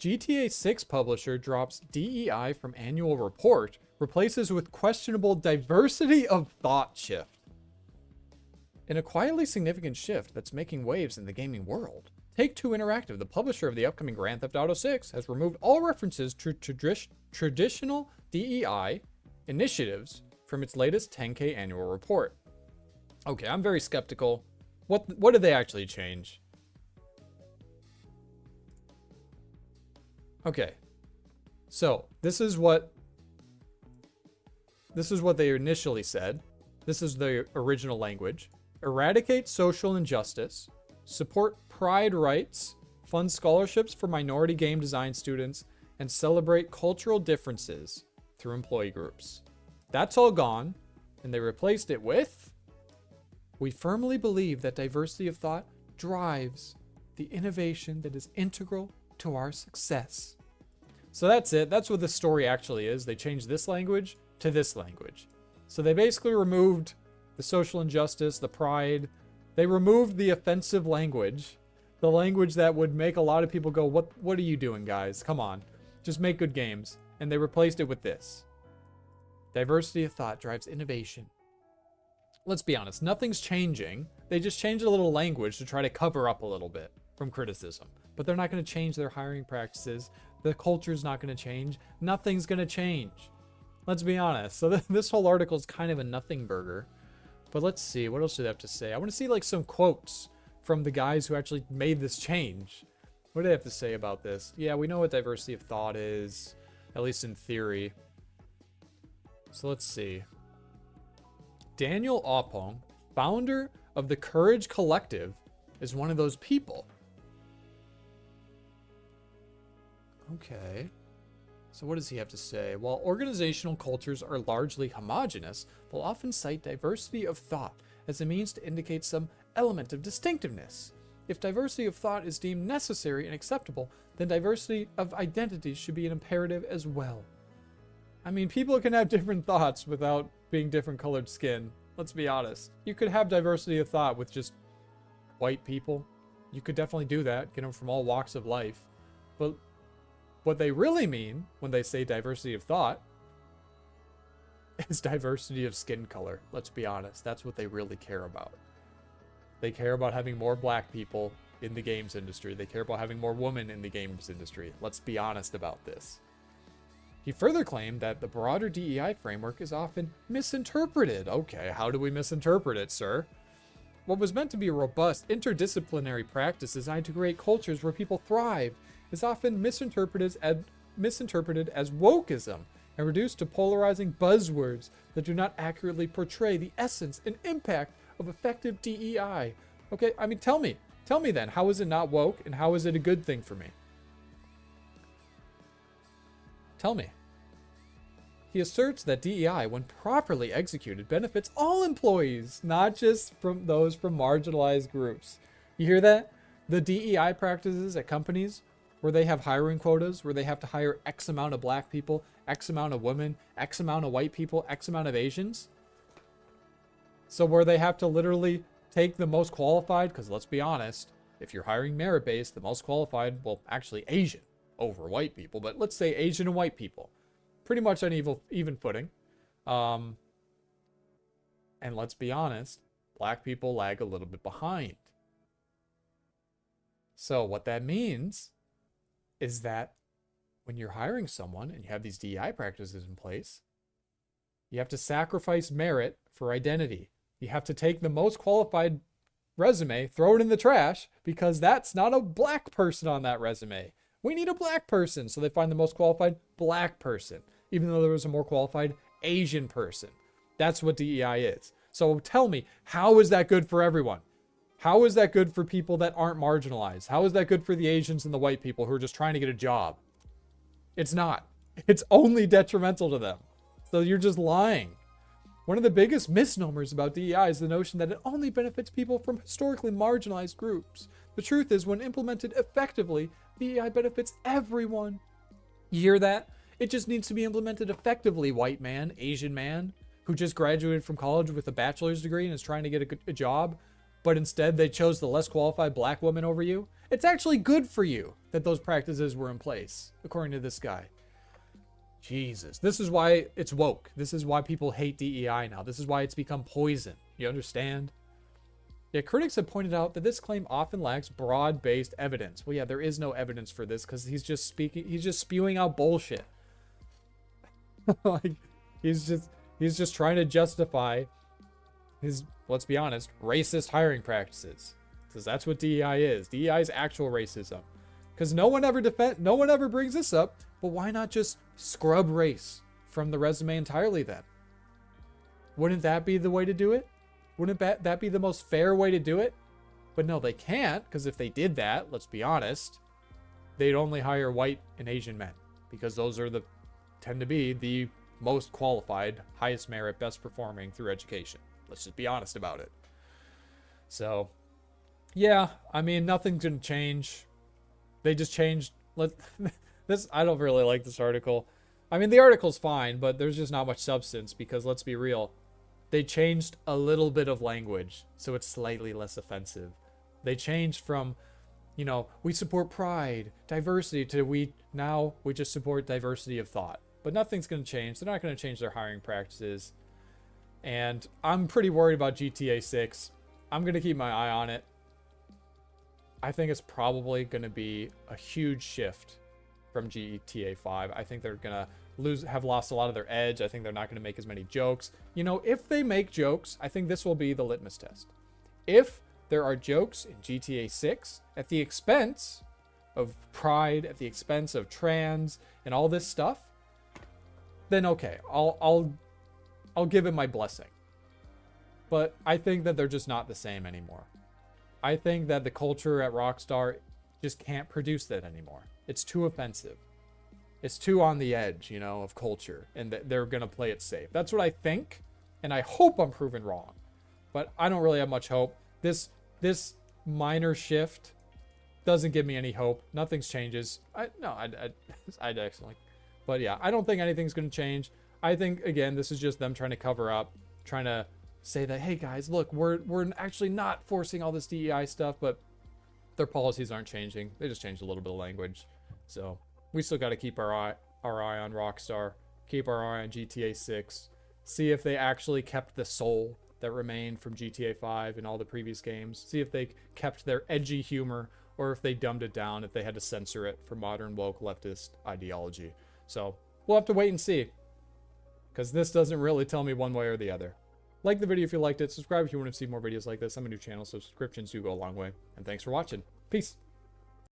GTA 6 publisher drops DEI from annual report, replaces with questionable diversity of thought shift. In a quietly significant shift that's making waves in the gaming world, Take-Two Interactive, the publisher of the upcoming Grand Theft Auto 6, has removed all references to traditional DEI initiatives from its latest 10K annual report. Okay, I'm very skeptical. What did they actually change? Okay, so this is what they initially said. This is the original language. Eradicate social injustice, support pride rights, fund scholarships for minority game design students, and celebrate cultural differences through employee groups. That's all gone, and they replaced it with, we firmly believe that diversity of thought drives the innovation that is integral to our success. So that's it. That's what the story actually is. They changed this language to this language. So they basically removed the social injustice, the pride. They removed the offensive language, the language that would make a lot of people go, what are you doing, guys? Come on. Just make good games. And they replaced it with this. Diversity of thought drives innovation. Let's be honest, nothing's changing. They just changed a little language to try to cover up a little bit from criticism. But they're not going to change their hiring practices. The culture's not going to change. Nothing's going to change. Let's be honest. So this whole article is kind of a nothing burger. But let's see. What else do they have to say? I want to see like some quotes from the guys who actually made this change. What do they have to say about this? Yeah, we know what diversity of thought is, at least in theory. So let's see. Daniel Aupong, founder of the Courage Collective, is one of those people. Okay. So what does he have to say? While organizational cultures are largely homogenous, they'll often cite diversity of thought as a means to indicate some element of distinctiveness. If diversity of thought is deemed necessary and acceptable, then diversity of identities should be an imperative as well. I mean, people can have different thoughts without being different colored skin. Let's be honest. You could have diversity of thought with just white people. You could definitely do that, get them from all walks of life. But what they really mean when they say diversity of thought is diversity of skin color. Let's be honest. That's what they really care about. They care about having more black people in the games industry. They care about having more women in the games industry. Let's be honest about this. He further claimed that the broader DEI framework is often misinterpreted. Okay, how do we misinterpret it, sir? What was meant to be a robust, interdisciplinary practice designed to create cultures where people thrive is often misinterpreted as wokeism and reduced to polarizing buzzwords that do not accurately portray the essence and impact of effective DEI. Okay, I mean, tell me then, how is it not woke and how is it a good thing for me? Tell me. He asserts that DEI, when properly executed, benefits all employees, not just from those from marginalized groups. You hear that? The DEI practices at companies where they have hiring quotas, where they have to hire X amount of black people, X amount of women, X amount of white people, X amount of Asians. So where they have to literally take the most qualified, because let's be honest, if you're hiring merit-based, the most qualified, well, actually Asian over white people, but let's say Asian and white people. Pretty much on even footing. And let's be honest, black people lag a little bit behind. So what that means is that when you're hiring someone and you have these DEI practices in place, you have to sacrifice merit for identity. You have to take the most qualified resume, throw it in the trash, because that's not a black person on that resume. We need a black person. So they find the most qualified black person, even though there was a more qualified Asian person. That's what DEI is. So tell me, how is that good for everyone? How is that good for people that aren't marginalized? How is that good for the Asians and the white people who are just trying to get a job? It's not. It's only detrimental to them. So you're just lying. One of the biggest misnomers about DEI is the notion that it only benefits people from historically marginalized groups. The truth is, when implemented effectively, DEI benefits everyone. You hear that? It just needs to be implemented effectively, white man, Asian man, who just graduated from college with a bachelor's degree and is trying to get a job. but instead they chose the less qualified black woman over you. It's actually good for you that those practices were in place, according to this guy. Jesus. This is why it's woke. This is why people hate DEI now. This is why it's become poison. You understand? Yeah, critics have pointed out that this claim often lacks broad-based evidence. Well, yeah, there is no evidence for this because he's just spewing out bullshit. Like, he's just trying to justify his, let's be honest, racist hiring practices. Because that's what DEI is. DEI is actual racism. Because no one ever brings this up, but why not just scrub race from the resume entirely then? Wouldn't that be the way to do it? Wouldn't that be the most fair way to do it? But no, they can't, because if they did that, let's be honest, they'd only hire white and Asian men, because those tend to be the most qualified, highest merit, best performing through education. Let's just be honest about it. So, yeah, I mean, nothing's gonna change. They just changed. I don't really like this article. I mean, the article's fine, but there's just not much substance because, let's be real, they changed a little bit of language, so it's slightly less offensive. They changed from, we support pride, diversity, to we just support diversity of thought. But nothing's going to change. They're not going to change their hiring practices. And I'm pretty worried about GTA 6. I'm going to keep my eye on it. I think it's probably going to be a huge shift from GTA 5. I think they're going to have lost a lot of their edge. I think they're not going to make as many jokes. If they make jokes, I think this will be the litmus test. If there are jokes in GTA 6 at the expense of pride, at the expense of trans and all this stuff, then okay, I'll give it my blessing. But I think that they're just not the same anymore. I think that the culture at Rockstar just can't produce that anymore. It's too offensive. It's too on the edge, of culture, and that they're going to play it safe. That's what I think, and I hope I'm proven wrong. But I don't really have much hope. This minor shift doesn't give me any hope. Nothing changes. I'd actually. But yeah, I don't think anything's going to change. I think, again, this is just them trying to cover up, trying to say that, hey guys, look, we're actually not forcing all this DEI stuff, but their policies aren't changing. They just changed a little bit of language. So we still got to keep our eye on Rockstar, keep our eye on GTA 6, see if they actually kept the soul that remained from GTA 5 and all the previous games, see if they kept their edgy humor, or if they dumbed it down, if they had to censor it for modern woke leftist ideology. So we'll have to wait and see, because this doesn't really tell me one way or the other. Like the video if you liked it, subscribe if you want to see more videos like this. I'm a new channel, so subscriptions do go a long way. And thanks for watching. Peace.